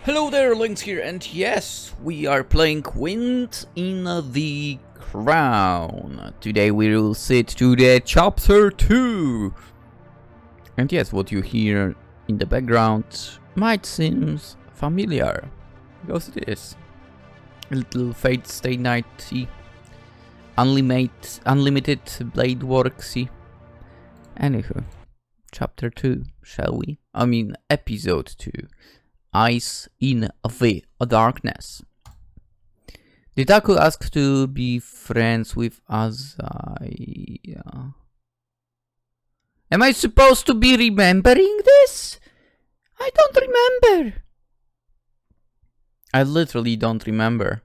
Hello there, Lynx here, and yes, we are playing Wind in the Crown. Today we will sit to the chapter 2. And yes, what you hear in the background might seem familiar, because it is. A little Fate Stay Nighty, unlimited blade worksy. Anywho, chapter 2, shall we? I mean, episode 2. Eyes in the darkness. Did Aku ask to be friends with Azaya? Am I supposed to be remembering this? I don't remember. I literally don't remember.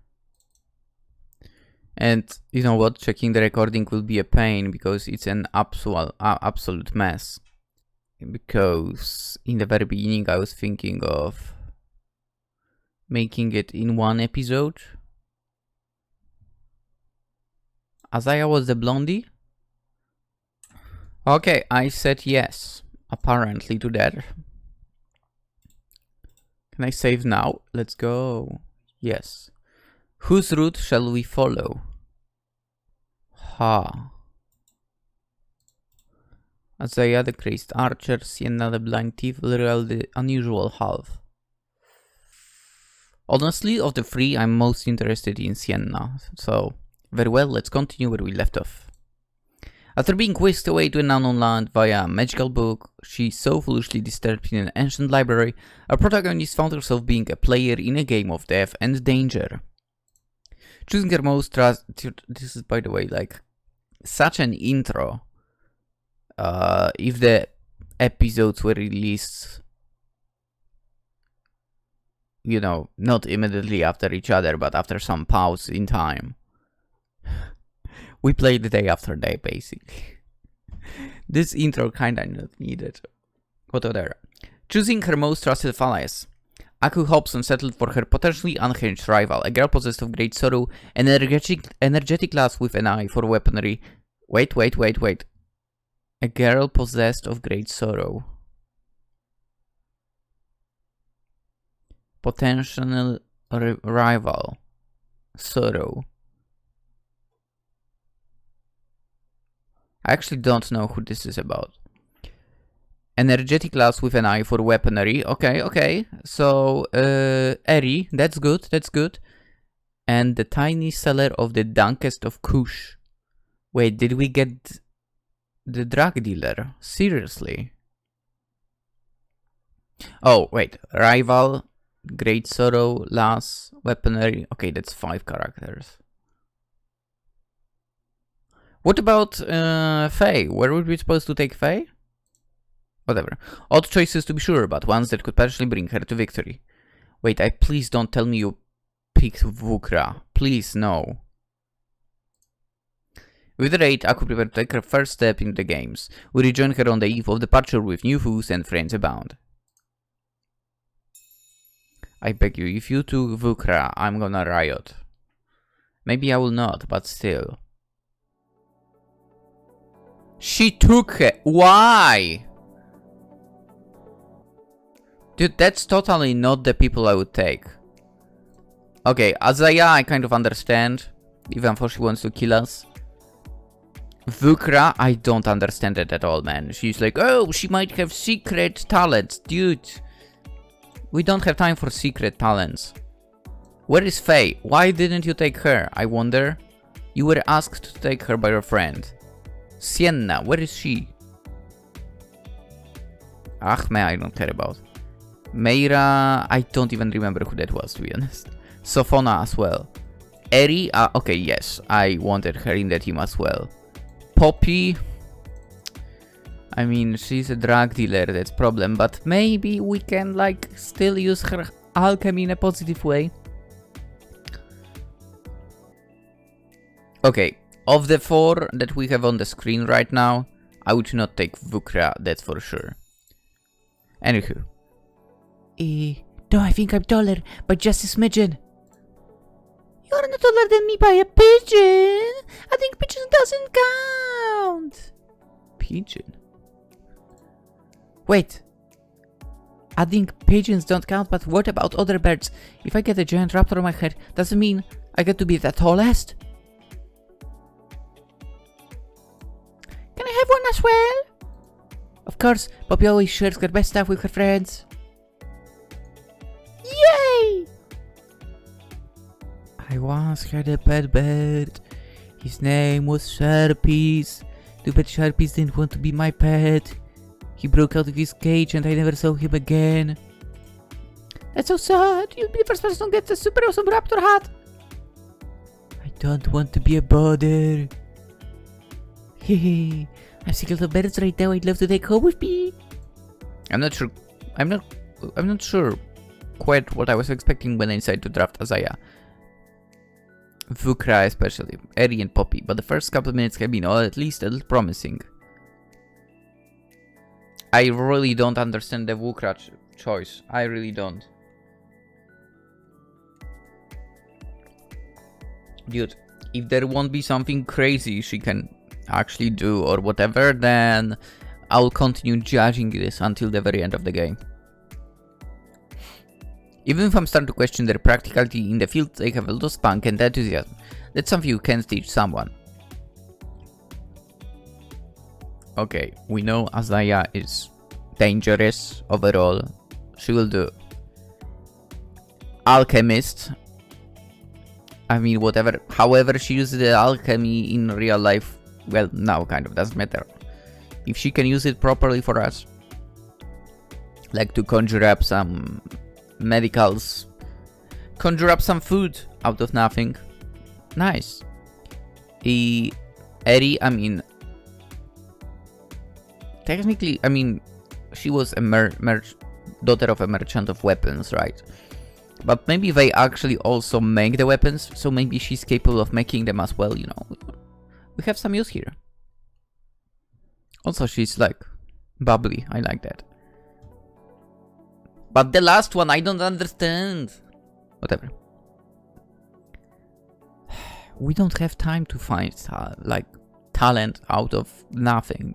And you know what? Checking the recording will be a pain because it's an absolute mess. Because in the very beginning I was thinking of making it in one episode. Azaya was the blondie? Okay, I said yes, apparently, to that. Can I save now? Let's go. Yes. Whose route shall we follow? Ha. Azaya the crazed archer, Sienna the blind thief, Literal the unusual half. Honestly, of the three, I'm most interested in Sienna, so very well, let's continue where we left off. After being whisked away to an unknown land via a magical book she so foolishly disturbed in an ancient library, our protagonist found herself being a player in a game of death and danger. Choosing her most this is, by the way, like, such an intro. If the episodes were released, you know, not immediately after each other, but after some pause in time. We played day after day, basically. This intro kinda not needed. Whatever. Choosing her most trusted allies, Aku Hobson settled for her potentially unhinged rival, a girl possessed of great sorrow, an energetic lass with an eye for weaponry. Wait. A girl possessed of great sorrow. Potential rival. Sorrow. I actually don't know who this is about. Energetic lass with an eye for weaponry. Okay. So, Eri, that's good. And the tiny seller of the dankest of Kush. Wait, did we get the drug dealer? Seriously? Oh, wait. Rival, great sorrow, lass, weaponry. Okay, that's 5 characters. What about Faye? Where would we supposed to take Faye? Whatever. Odd choices to be sure, but ones that could potentially bring her to victory. Wait, please don't tell me you picked Vukra. Please, no. With the raid, Aku prepared to take her first step in the games. We rejoin her on the eve of departure with new foes and friends abound. I beg you, if you took Vukra, I'm gonna riot. Maybe I will not, but still. She took her. Why? Dude, that's totally not the people I would take. Okay, Azaya I kind of understand, even though she wants to kill us. Vukra, I don't understand it at all, man. She's like, oh, she might have secret talents. Dude, we don't have time for secret talents. Where is Faye? Why didn't you take her? I wonder. You were asked to take her by your friend. Sienna, where is she? Ahm-e, I don't care about. Meira, I don't even remember who that was, to be honest. Sophona as well. Eri, okay, yes, I wanted her in the team as well. Poppy, I mean, she's a drug dealer, that's problem, but maybe we can, like, still use her alchemy in a positive way. Okay, of the 4 that we have on the screen right now, I would not take Vukra, that's for sure. Anywho. No, I think I'm taller, but just a smidgen. You're not taller than me by a pigeon. I think pigeon doesn't count. Pigeon? Wait. I think pigeons don't count, but what about other birds? If I get a giant raptor on my head, does it mean I get to be the tallest? Can I have one as well? Of course, Poppy always shares her best stuff with her friends. Yay! I once had a pet bird. His name was Sharpies. Too bad Sharpies didn't want to be my pet. He broke out of his cage and I never saw him again. That's so sad. You'll be the first person to get the super awesome raptor hat. I don't want to be a bother. Hehe. I'm sick of the birds right now. I'd love to take home with me. I'm not sure quite what I was expecting when I decided to draft Azaya. Vukra especially, Eri and Poppy, but the first couple of minutes have been at least a little promising. I really don't understand the Vukra choice. I really don't. Dude, if there won't be something crazy she can actually do or whatever, then I'll continue judging this until the very end of the game. Even if I'm starting to question their practicality in the field, they have a lot of spunk and enthusiasm. That's something you can teach someone. Okay, we know Azaya is dangerous overall. She will do alchemist. I mean, whatever, however she uses the alchemy in real life, well, now kind of doesn't matter. If she can use it properly for us, like to conjure up some medicals, conjure up some food out of nothing, nice. Eri, I mean, technically, I mean, she was a daughter of a merchant of weapons, right? But maybe they actually also make the weapons, so maybe she's capable of making them as well, you know. We have some use here. Also, she's like bubbly, I like that. But the last one, I don't understand. Whatever. We don't have time to find like talent out of nothing.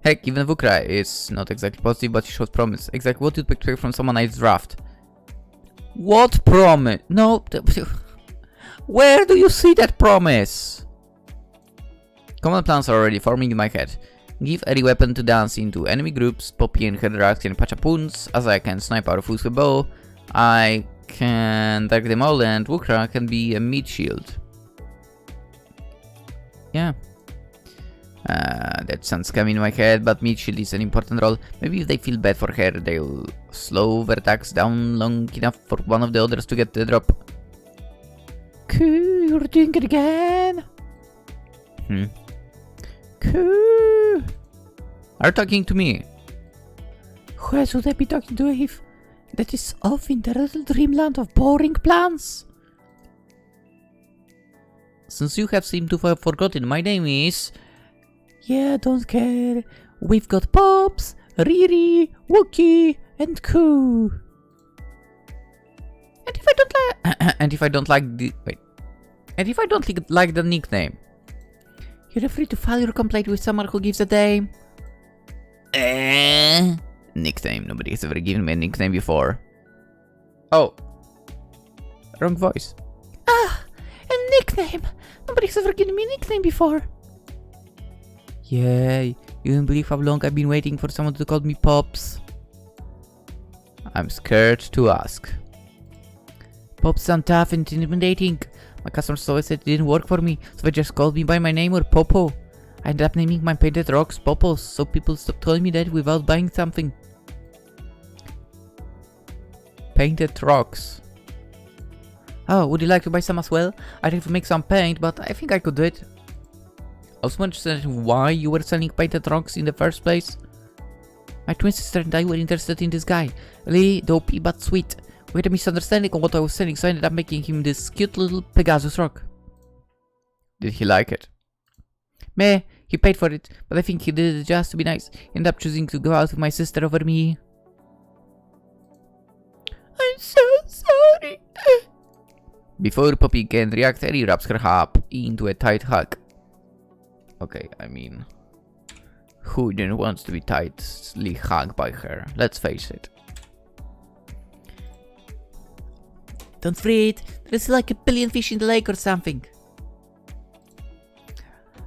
Heck, even Vukra is not exactly positive, but she shows promise. Exactly what you'd expect from someone I draft. What promise? No. Where do you see that promise? Common plans are already forming in my head. Give Eri weapon to dance into enemy groups. Poppy and her drugs can patch up wounds. As I can snipe our fools with bow. I can dark them all, and Vukra can be a meat shield. Yeah. That sounds scummy in my head, but meat shield is an important role. Maybe if they feel bad for her, they'll slow their attacks down long enough for one of the others to get the drop. Cool, you're doing it again. Cool. Are you talking to me? Who else would I be talking to if that is off in the little dreamland of boring plans? Since you have seemed to have forgotten, my name is... Yeah, don't care. We've got Pops, Riri, Wookie, and Koo. And if I don't like... and if I don't like the... Wait. And if I don't like the nickname? You're free to file your complaint with someone who gives a damn. Nickname. Nobody has ever given me a nickname before. Oh. Wrong voice. Ah, a nickname. Nobody has ever given me a nickname before. Yeah, you don't believe how long I've been waiting for someone to call me Pops. I'm scared to ask. Pops sound tough and intimidating. My customers always said it didn't work for me, so they just called me by my name or Popo. I ended up naming my painted rocks Popos, so people stopped calling me that without buying something. Painted rocks. Oh, would you like to buy some as well? I'd have to make some paint, but I think I could do it. I was wondering why you were selling painted rocks in the first place. My twin sister and I were interested in this guy. Really dopey but sweet. We had a misunderstanding on what I was selling, so I ended up making him this cute little Pegasus rock. Did he like it? Meh, he paid for it, but I think he did it just to be nice. He ended up choosing to go out with my sister over me. I'm so sorry. Before Poppy can react, Eri wraps her up into a tight hug. Okay, I mean... Who didn't want to be tightly hugged by her? Let's face it. Don't fret, there's like a billion fish in the lake or something.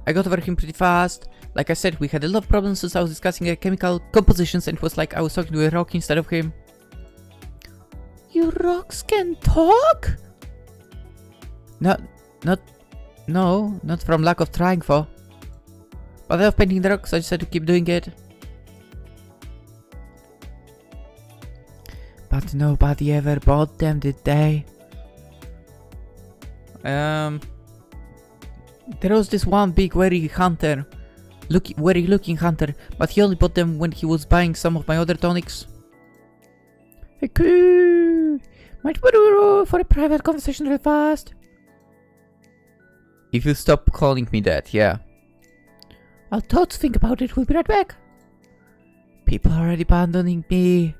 I got over him pretty fast. Like I said, we had a lot of problems since I was discussing chemical compositions and it was like I was talking to a rock instead of him. You rocks can talk? No, not from lack of trying for. But I love painting the rocks, I decided to keep doing it. But nobody ever bought them, did they? There was this one big wary looking hunter, but he only bought them when he was buying some of my other tonics. Okay, might we do for a private conversation real fast? If you stop calling me that, yeah. I'll thoughts think about it, we'll be right back. People are already abandoning me.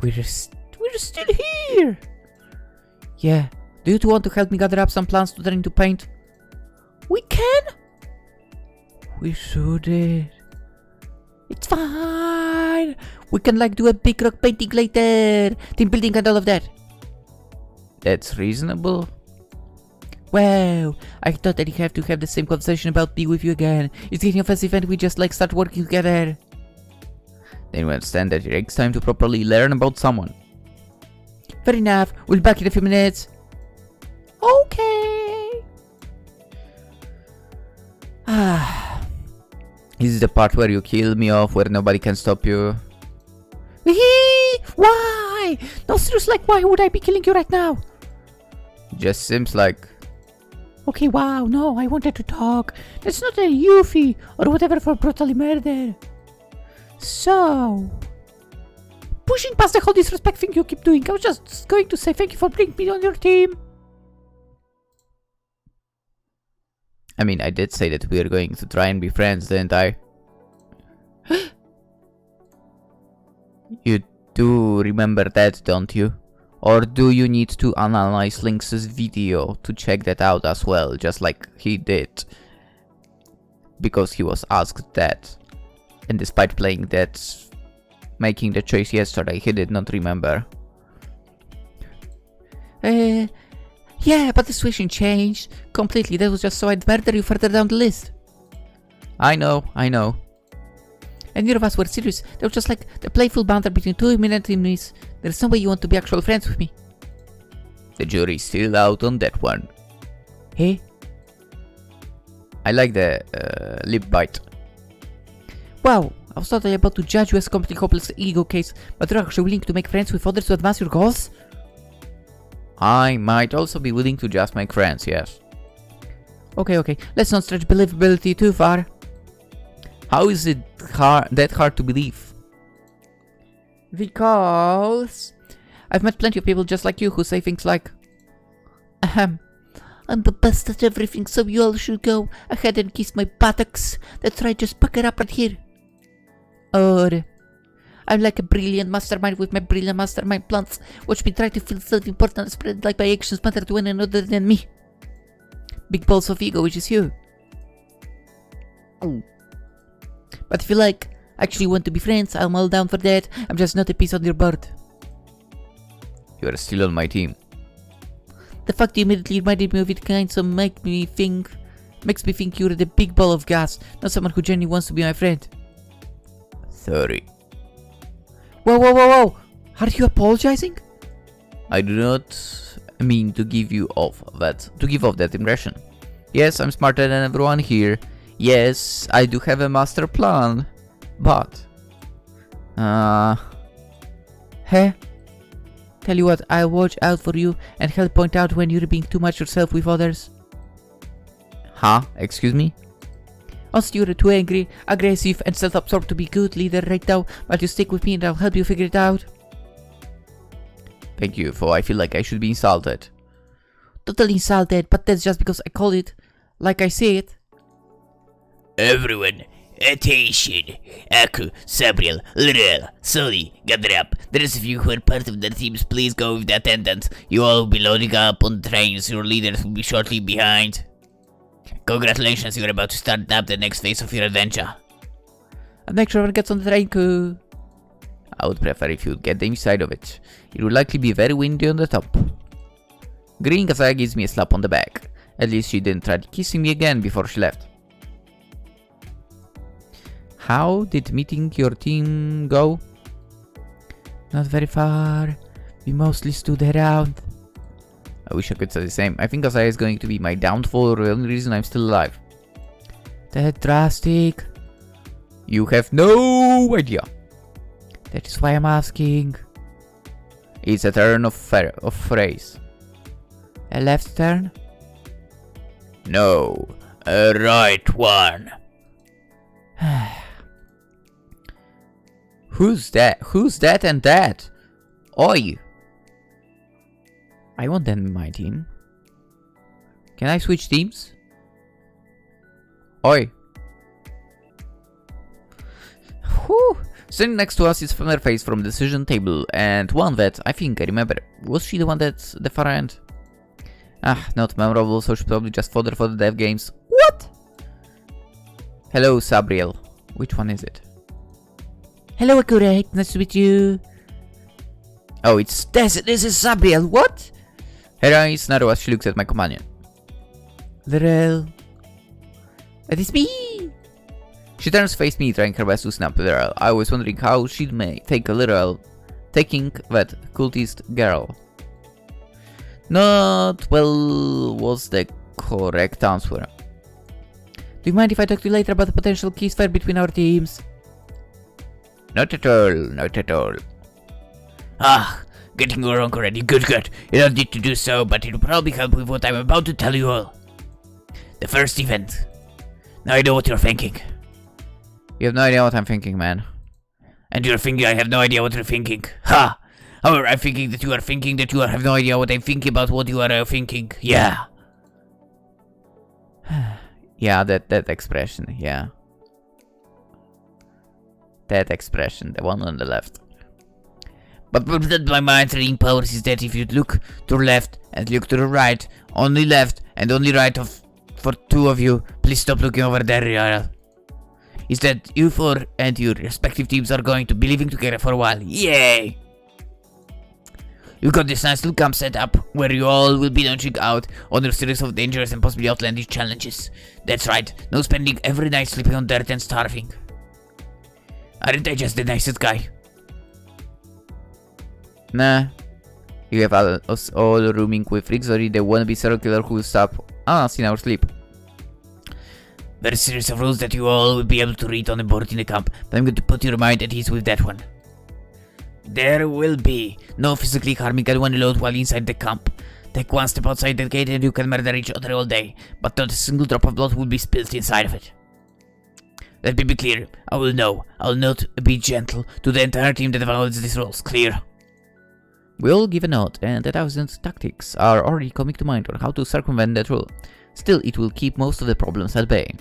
We're still here. Yeah, do you two want to help me gather up some plants to turn into paint? We can? We should. It's fine. We can like do a big rock painting later. Team building and all of that. That's reasonable. Wow, I thought that you have to have the same conversation about me with you again. It's getting offensive and we just like start working together. Then we understand that it takes time to properly learn about someone. Fair enough, we'll be back in a few minutes. Okay. This is the part where you kill me off, where nobody can stop you. Why? No, seriously, like why would I be killing you right now? Just seems like... Okay, wow, no, I wanted to talk. That's not a euphy or whatever for brutally murder. So... pushing past the whole disrespect thing you keep doing, I was just going to say thank you for bringing me on your team. I mean, I did say that we are going to try and be friends, didn't I? You do remember that, don't you? Or do you need to analyze Lynx's video to check that out as well, just like he did? Because he was asked that. And despite playing that, making the choice yesterday, he did not remember. Yeah, but the situation changed completely. That was just so I'd murder you further down the list. I know. And neither of us were serious. That was just like the playful banter between two enemies. There's no way you want to be actual friends with me. The jury's still out on that one. Hey? I like the lip bite. Wow, I was totally about to judge you as a completely hopeless ego case, but you're actually willing to make friends with others to advance your goals? I might also be willing to just make friends, yes. Okay, let's not stretch believability too far. How is it that hard to believe? Because I've met plenty of people just like you who say things like, I'm the best at everything, so you all should go ahead and kiss my buttocks. That's right, just pucker up right here. Or, I'm like a brilliant mastermind with my brilliant mastermind plans. Watch me try to feel self-important and spread like my actions matter to anyone other than me. Big balls of ego, which is you. But if you like, actually want to be friends, I'm all down for that. I'm just not a piece on your board. You are still on my team. The fact you immediately reminded me of it kind of makes me think you're the big ball of gas, not someone who genuinely wants to be my friend. Sorry. Whoa! Are you apologizing? I do not mean to give off that impression. Yes, I'm smarter than everyone here. Yes, I do have a master plan. But hey? Tell you what, I'll watch out for you and help point out when you're being too much yourself with others. Huh? Excuse me? Also, you're too angry, aggressive, and self-absorbed to be good leader right now, but you stick with me and I'll help you figure it out. Thank you, for I feel like I should be insulted. Totally insulted, but that's just because I call it like I say it. Everyone, attention! Aku, Sabriel, Lirel, Sully, gather up. The rest of you who are part of the teams, please go with the attendants. You all will be loading up on trains. Your leaders will be shortly behind. Congratulations, you're about to start up the next phase of your adventure. I'll make sure everyone gets on the train, Ku. I would prefer if you'd get the inside of it. It would likely be very windy on the top. Grinning Kasaya gives me a slap on the back. At least she didn't try kissing me again before she left. How did meeting your team go? Not very far. We mostly stood around. I wish I could say the same. I think Kasaya is going to be my downfall or the only reason I'm still alive. That drastic? You have no idea. That is why I'm asking. It's a turn of phrase. A left turn? No, a right one. Who's that? Who's that and that? Oi! I want them in my team. Can I switch teams? Oi! Whew! Sitting next to us is familiar face from the decision table, and one that I think I remember. Was she the one that's the far end? Ah, not memorable, so she probably just fodder for the dev games. What? Hello, Sabriel. Which one is it? Hello, Accurate. Nice to meet you. Oh, it's this is Sabriel. What? Her eyes narrow as she looks at my companion. Literal. It is me. She turns to face me, trying her best to snap Literal. I was wondering how she'd take a Literal taking that cultist girl. Not well was the correct answer. Do you mind if I talk to you later about the potential kiss fair between our teams? Not at all, not at all. Ah, getting you wrong already. Good. You don't need to do so, but it'll probably help with what I'm about to tell you all. The first event. Now I know what you're thinking. You have no idea what I'm thinking, man. And you're thinking I have no idea what you're thinking. Ha! However, I'm thinking that you are thinking that you have no idea what I'm thinking about what you are thinking. Yeah. Yeah, that expression, yeah. That expression, the one on the left. But my mind's reading powers is that if you look to the left and look to the right, only left and only right for two of you, please stop looking over there, Riara. Is that you four and your respective teams are going to be living together for a while. Yay! You've got this nice little camp set up where you all will be launching out on a series of dangerous and possibly outlandish challenges. That's right, no spending every night sleeping on dirt and starving. Aren't I just the nicest guy? Nah. You have us all rooming with freaks or the wannabe serial killer who will stop us in our sleep. There's a series of rules that you all will be able to read on the board in the camp, but I'm going to put your mind at ease with that one. There will be no physically harming anyone alone while inside the camp. Take one step outside the gate and you can murder each other all day, but not a single drop of blood will be spilled inside of it. Let me be clear, I will not be gentle to the entire team that violates these rules, clear? We'll give a nod, and 1,000 tactics are already coming to mind on how to circumvent that rule. Still, it will keep most of the problems at bay.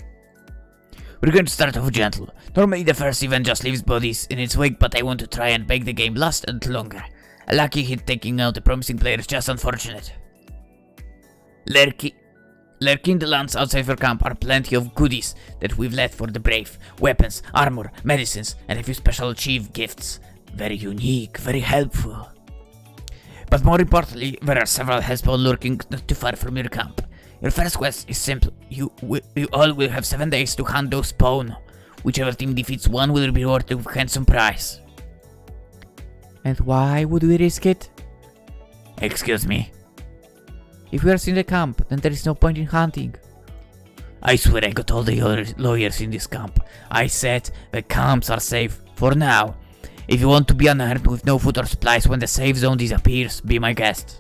We're going to start off gentle. Normally the first event just leaves bodies in its wake, but I want to try and make the game last a little longer. A lucky hit taking out a promising player is just unfortunate. Lurking the lands outside your camp are plenty of goodies that we've left for the brave. Weapons, armor, medicines, and a few special achieved gifts. Very unique, very helpful. But more importantly, there are several hellspawn lurking not too far from your camp. Your first quest is simple. You all will have 7 days to hunt those spawn. Whichever team defeats one will be rewarded with a handsome prize. And why would we risk it? Excuse me? If we are in the camp, then there is no point in hunting. I swear I got all the lawyers in this camp. I said the camps are safe for now. If you want to be unarmed with no food or supplies when the safe zone disappears, be my guest.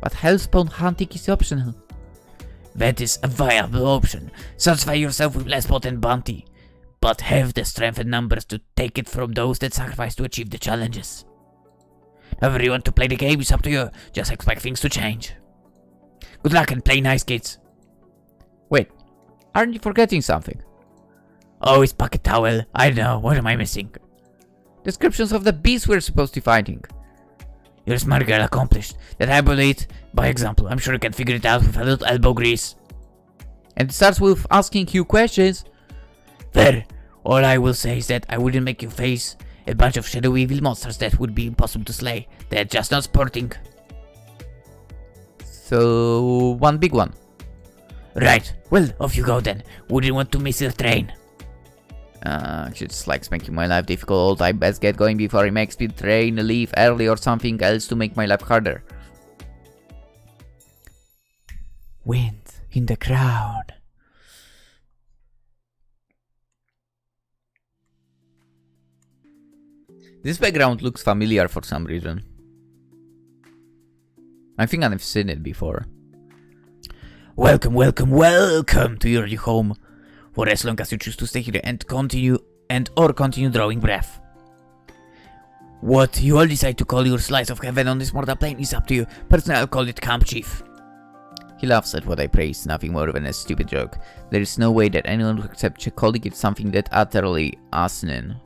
But hellspawn hunting is optional. That is a viable option. Satisfy yourself with less potent bounty, but have the strength and numbers to take it from those that sacrifice to achieve the challenges. However you want to play the game is up to you, just expect things to change. Good luck and play nice, kids. Wait, aren't you forgetting something? Oh, it's pocket towel. I know, what am I missing? Descriptions of the beasts we're supposed to be fighting. You're a smart girl, accomplished. That I believe by example. I'm sure you can figure it out with a little elbow grease. And it starts with asking you questions. There. All I will say is that I wouldn't make you face a bunch of shadow evil monsters that would be impossible to slay. They're just not sporting. So, one big one. Right, well, off you go then. Wouldn't want to miss your train. She just likes making my life difficult. I best get going before he makes me train, leave early or something else to make my life harder. Wind in the crowd. This background looks familiar for some reason. I think I've seen it before. Welcome, welcome, welcome to your new home. For as long as you choose to stay here and continue drawing breath. What you all decide to call your slice of heaven on this mortal plane is up to you. Personally, I'll call it Camp Chief. He laughs at what I praise, nothing more than a stupid joke. There is no way that anyone would accept calling it something that utterly asinine.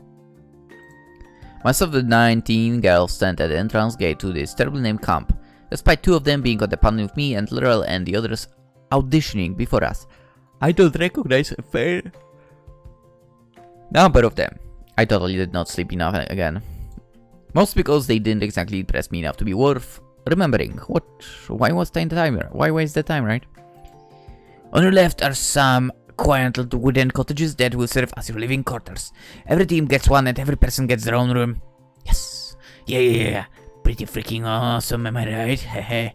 Most of the 19 girls stand at the entrance gate to this terribly named camp, despite 2 of them being on the panel with me and Laurel and the others auditioning before us. I don't recognize a fair number of them. I totally did not sleep enough again. Most because they didn't exactly impress me enough to be worth remembering. Why was the timer? Why waste the time, right? On your left are some quiet little wooden cottages that will serve as your living quarters. Every team gets one and every person gets their own room. Yes. Yeah. Pretty freaking awesome, am I right? Hehe.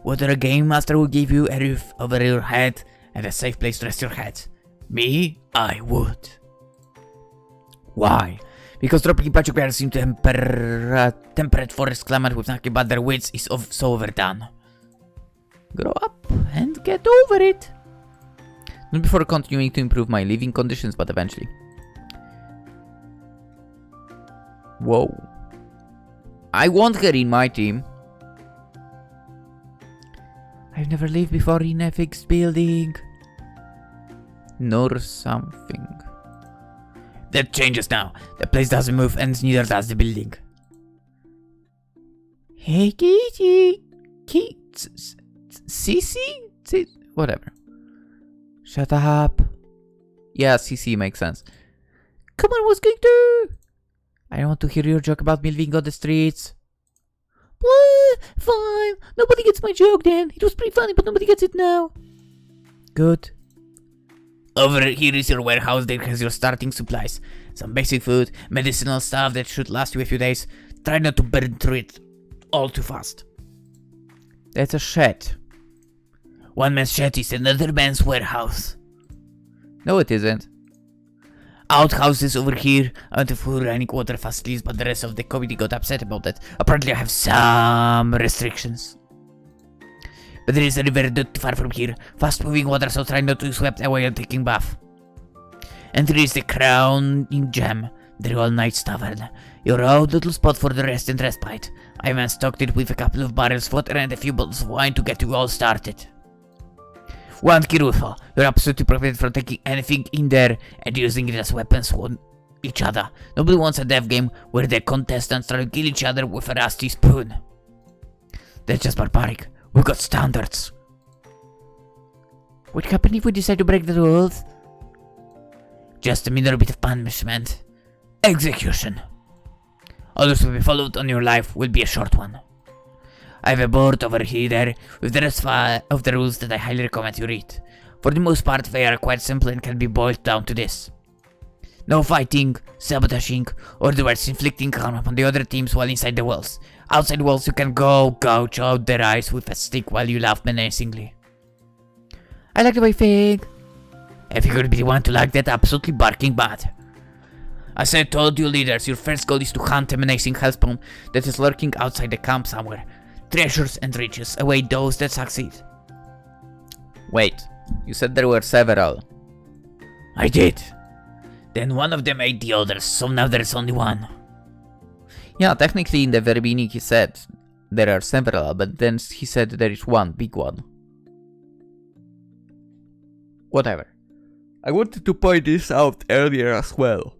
What other game master will give you a roof over your head and a safe place to rest your head? Me? I would. Why? Because tropical particulars seem temperate forest climate with nothing but their wits is so overdone. Grow up and get over it. Not before continuing to improve my living conditions, but eventually. Whoa. I want her in my team. I've never lived before in a fixed building. Nor something. That changes now. The place doesn't move and neither does the building. Hey, Kitty. Sissy? Whatever. Shut up. Yeah, CC makes sense. Come on, what's going to? I don't want to hear your joke about me living on the streets. What? Fine. Nobody gets my joke then. It was pretty funny, but nobody gets it now. Good. Over here is your warehouse that has your starting supplies. Some basic food, medicinal stuff that should last you a few days. Try not to burn through it all too fast. That's a shed. One man's shed is another man's warehouse. No, it isn't. Outhouses over here, out of running water facilities, but the rest of the community got upset about that. Apparently I have some restrictions. But there is a river not too far from here, fast moving water, so try not to swept away while taking bath. And there is the crowning gem, the Royal Knight's Tavern. Your own little spot for the rest and respite. I even stocked it with a couple of barrels of water and a few bottles of wine to get you all started. One key rule, you're absolutely prohibited from taking anything in there and using it as weapons on each other. Nobody wants a death game where the contestants try to kill each other with a rusty spoon. That's just barbaric. We got standards. What happens if we decide to break the rules? Just a minor bit of punishment. Execution. Others will be followed on your life will be a short one. I have a board over here with the rest of the rules that I highly recommend you read. For the most part, they are quite simple and can be boiled down to this. No fighting, sabotaging, or otherwise inflicting harm upon the other teams while inside the walls. Outside walls, you can gouge out their eyes with a stick while you laugh menacingly. I like the way you think. If you could be the one to like that, absolutely barking bad. As I told you leaders, your first goal is to hunt a menacing hellspawn that is lurking outside the camp somewhere. Treasures and riches await those that succeed. Wait, you said there were several. I did. Then one of them ate the others, so now there's only one. Yeah, technically in the very beginning he said there are several, but then he said there is one big one. Whatever. I wanted to point this out earlier as well.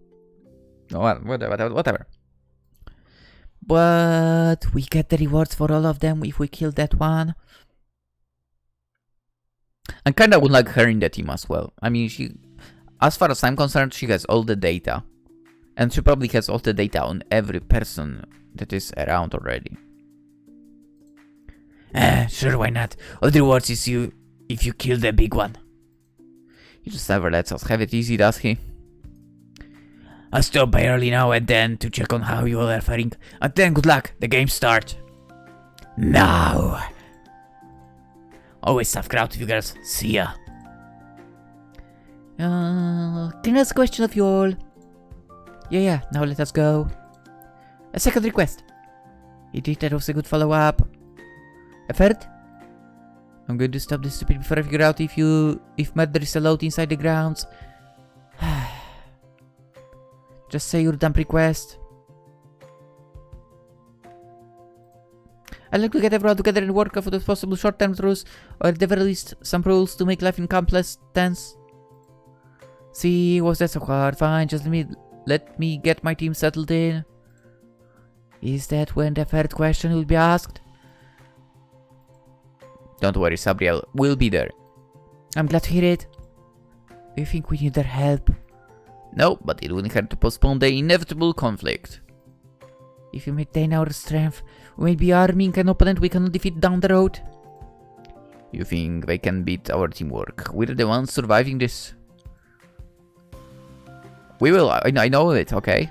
No, whatever. But we get the rewards for all of them if we kill that one. I kinda would like her in the team as well. I mean, As far as I'm concerned, she has all the data. And she probably has all the data on every person that is around already. Sure, why not? All the rewards is if you kill the big one. He just never lets us have it easy, does he? I'll stop by early now and then to check on how you all are faring. And then good luck, the game starts. Now. Always tough crowd, you girls. See ya. Can I ask a question of you all? Yeah, now let us go. A second request. Indeed, that was a good follow-up. A third? I'm going to stop this stupid before I figure out if murder is allowed inside the grounds. Just say your dumb request. I'd like to get everyone together and work out those possible short-term rules, or at the very least, some rules to make life in complex tense. See, was that so hard? Fine, just let me get my team settled in. Is that when the third question will be asked? Don't worry, Sabriel, we'll be there. I'm glad to hear it. Do you think we need their help? No, but it wouldn't hurt to postpone the inevitable conflict. If we maintain our strength, we may be arming an opponent we cannot defeat down the road. You think they can beat our teamwork? We're the ones surviving this. We will, I know it, okay?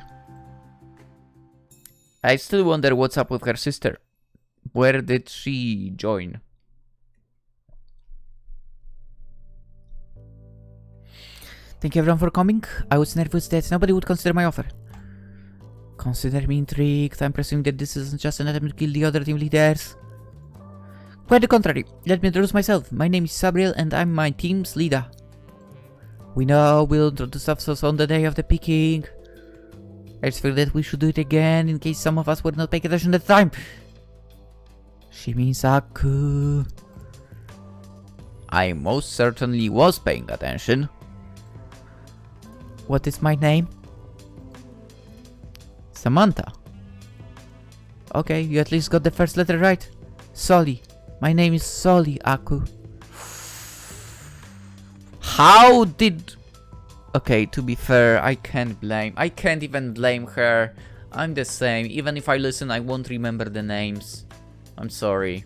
I still wonder what's up with her sister. Where did she join? Thank you everyone for coming. I was nervous that nobody would consider my offer. Consider me intrigued. I'm presuming that this isn't just an attempt to kill the other team leaders. Quite the contrary. Let me introduce myself. My name is Sabriel and I'm my team's leader. We know we'll introduce ourselves on the day of the picking. I just feel that we should do it again in case some of us were not paying attention at the time. She means Aku. I most certainly was paying attention. What is my name? Samantha. Okay, you at least got the first letter right. Soli. My name is Soli Aku. How did... Okay, to be fair, I can't even blame her. I'm the same. Even if I listen, I won't remember the names. I'm sorry.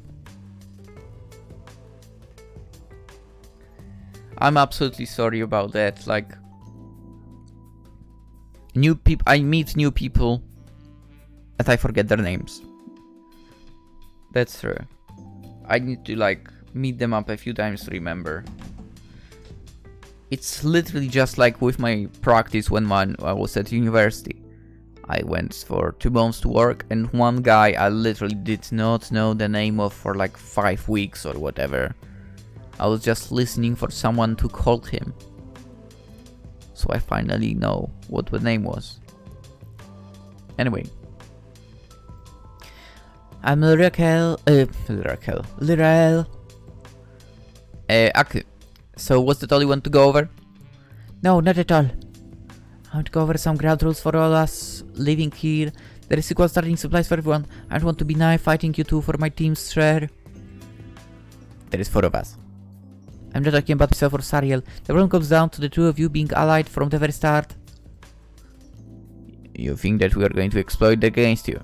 I'm absolutely sorry about that. Like... I meet new people and I forget their names. That's true. I need to like meet them up a few times to remember. It's literally just like with my practice when I was at university. I went for 2 months to work and one guy I literally did not know the name of for like 5 weeks or whatever. I was just listening for someone to call him. So I finally know what the name was. Anyway. I'm Lirael. Aku. So was that all you want to go over? No, not at all. I want to go over some ground rules for all us living here. There is equal starting supplies for everyone. I don't want to be knife fighting you two for my team's share. There is 4 of us. I'm not talking about myself or Sariel. The problem comes down to the 2 of you being allied from the very start. You think that we are going to exploit that against you?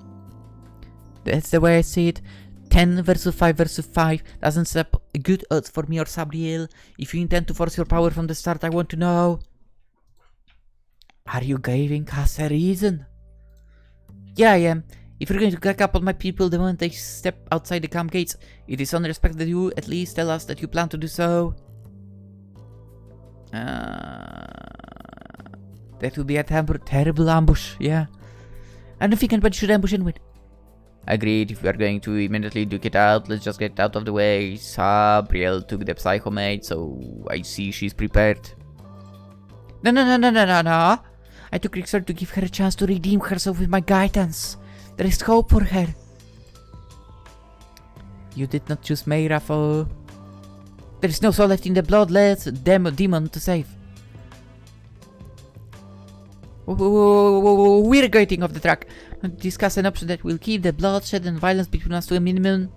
That's the way I see it. 10 versus 5 versus 5 doesn't set up good odds for me or Sabriel. If you intend to force your power from the start, I want to know. Are you giving us a reason? Yeah, I am. If you're going to crack up on my people the moment they step outside the camp gates, it is only respect that you at least tell us that you plan to do so. That would be a terrible ambush, yeah. I don't think anybody should ambush anyone. Agreed, if we are going to immediately duke it out, let's just get out of the way. Sabriel took the psychomate, so I see she's prepared. No. I took Rixor to give her a chance to redeem herself with my guidance. There is hope for her. You did not choose Meira for... There is no soul left in the bloodless demon to save. We're getting off the track. Discuss an option that will keep the bloodshed and violence between us to a minimum.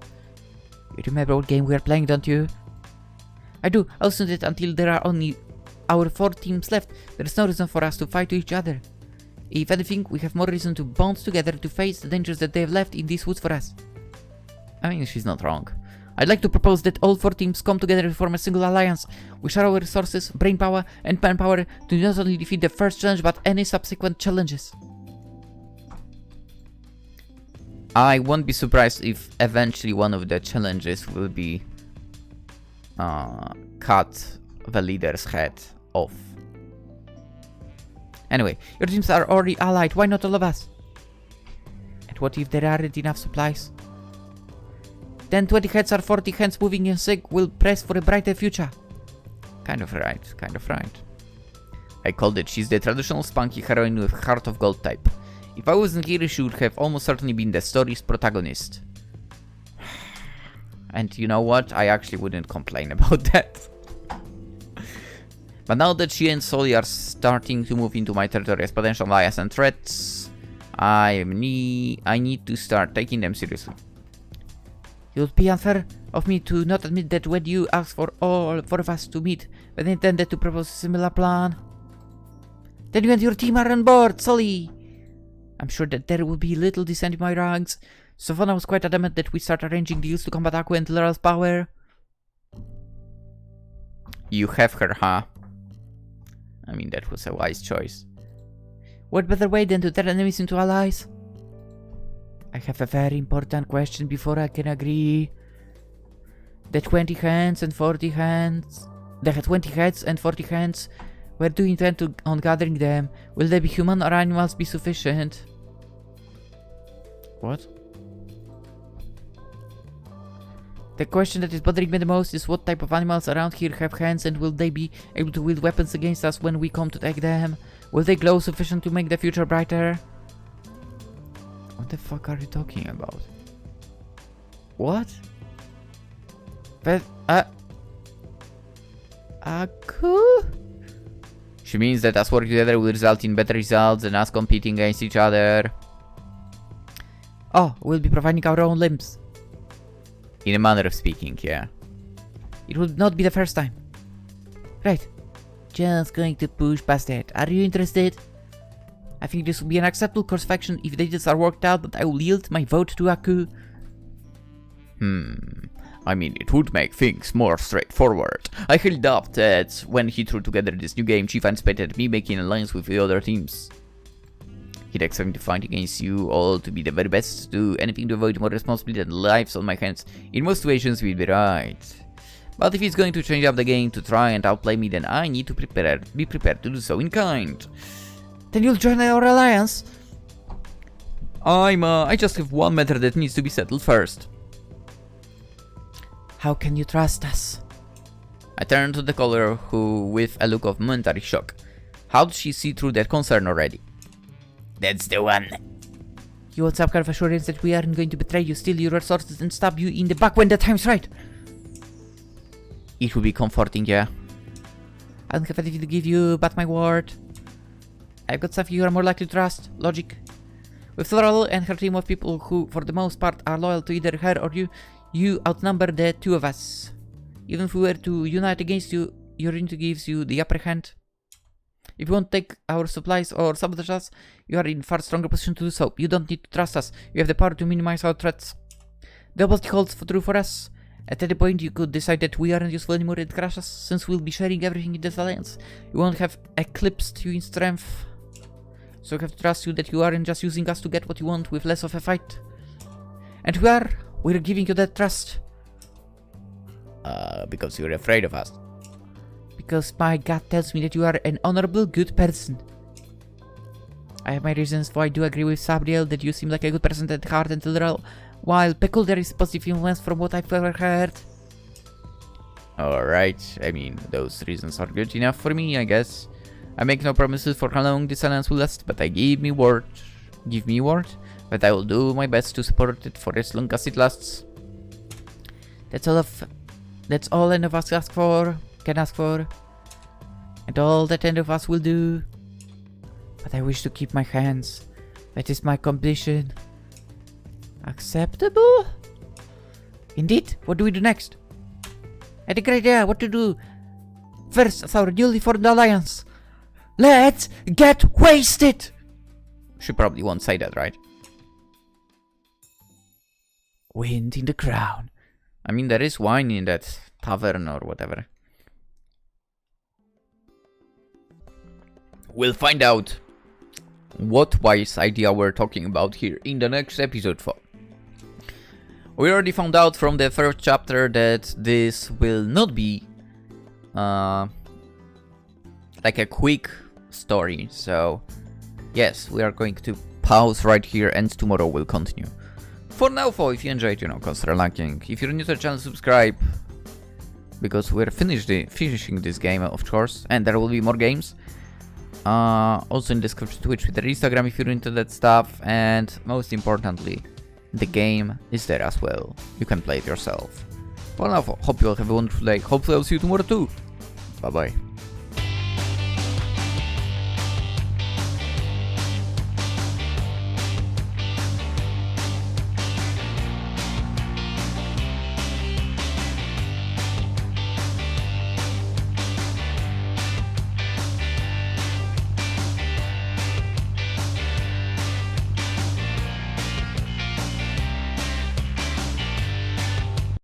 You remember what game we are playing, don't you? I do. I'll send it until there are only our 4 teams left, there is no reason for us to fight each other. If anything, we have more reason to bond together to face the dangers that they have left in these woods for us. I mean, she's not wrong. I'd like to propose that all 4 teams come together and form a single alliance. We share our resources, brain power, and manpower to not only defeat the first challenge but any subsequent challenges. I won't be surprised if eventually one of the challenges will be cut the leader's head off. Anyway, your teams are already allied, why not all of us? And what if there aren't enough supplies? Then 20 heads or 40 hands moving in sync will press for a brighter future. Kind of right, kind of right. I called it. She's the traditional spunky heroine with heart of gold type. If I wasn't here, she would have almost certainly been the story's protagonist. And you know what? I actually wouldn't complain about that. But now that she and Sully are starting to move into my territory as potential allies and threats, I need to start taking them seriously. It would be unfair of me to not admit that when you asked for all 4 of us to meet, but intended to propose a similar plan. Then you and your team are on board, Sully! I'm sure that there will be little dissent in my ranks. Savannah was quite adamant that we start arranging deals to combat Aku and Lyral's power. You have her, huh? I mean, that was a wise choice. What better way than to turn enemies into allies? I have a very important question before I can agree. The 20 hands and 40 hands... They had 20 heads and 40 hands. Where do you intend on gathering them? Will they be human or animals be sufficient? What? The question that is bothering me the most is what type of animals around here have hands and will they be able to wield weapons against us when we come to take them? Will they glow sufficient to make the future brighter? What the fuck are you talking about? What? But, Aku? She means that us working together will result in better results than us competing against each other. Oh, we'll be providing our own limbs. In a manner of speaking, yeah. It would not be the first time. Right. Just going to push past that. Are you interested? I think this would be an acceptable course of action if the details are worked out, but I will yield my vote to Aku. I mean, it would make things more straightforward. I highly doubt that when he threw together this new game, Chief anticipated me making an alliance with the other teams. He'd expect me to fight against you all to be the very best, to do anything to avoid more responsibility than lives on my hands. In most situations, we'd be right. But if he's going to change up the game to try and outplay me, then I need to be prepared to do so in kind. Then you'll join our alliance? I just have one matter that needs to be settled first. How can you trust us? I turned to the caller, who, with a look of momentary shock. How did she see through that concern already? That's the one. You want some kind of assurance that we aren't going to betray you, steal your resources, and stab you in the back when the time's right? It would be comforting, yeah. I don't have anything to give you but my word. I've got stuff you are more likely to trust. Logic. With Laurel and her team of people who, for the most part, are loyal to either her or you outnumber the 2 of us. Even if we were to unite against you, your unity gives you the upper hand. If you won't take our supplies or sabotage us, you are in far stronger position to do so. You don't need to trust us. You have the power to minimize our threats. The opposite holds true for us. At any point, you could decide that we aren't useful anymore and crush us, since we'll be sharing everything in this alliance. You won't have eclipsed you in strength. So we have to trust you that you aren't just using us to get what you want with less of a fight. And we're giving you that trust. Because you're afraid of us. Because my gut tells me that you are an honorable, good person. I have my reasons why I do agree with Sabriel that you seem like a good person at heart and literal, while Pickle there is positive influence from what I've ever heard. Alright, I mean, those reasons are good enough for me, I guess. I make no promises for how long this alliance will last, but I give me word that I will do my best to support it for as long as it lasts. That's all any of us can ask for, and all that any of us will do. But I wish to keep my hands. That is my condition. Acceptable? Indeed. What do we do next? I had a great idea what to do. First, as our newly formed alliance. Let's get wasted! She probably won't say that, right? Wind in the crown. I mean, there is wine in that tavern or whatever. We'll find out what wise idea we're talking about here in the next episode. We already found out from the first chapter that this will not be like a quick story, so yes, we are going to pause right here and tomorrow we'll continue. For now, if you enjoyed, consider liking. If you're new to the channel, subscribe, because we're finishing this game, of course, and there will be more games. Also in the description, Twitch, Twitter, Instagram if you're into that stuff, and most importantly, the game is there as well. You can play it yourself. For now, hope you all have a wonderful day. Hopefully I'll see you tomorrow too. Bye bye.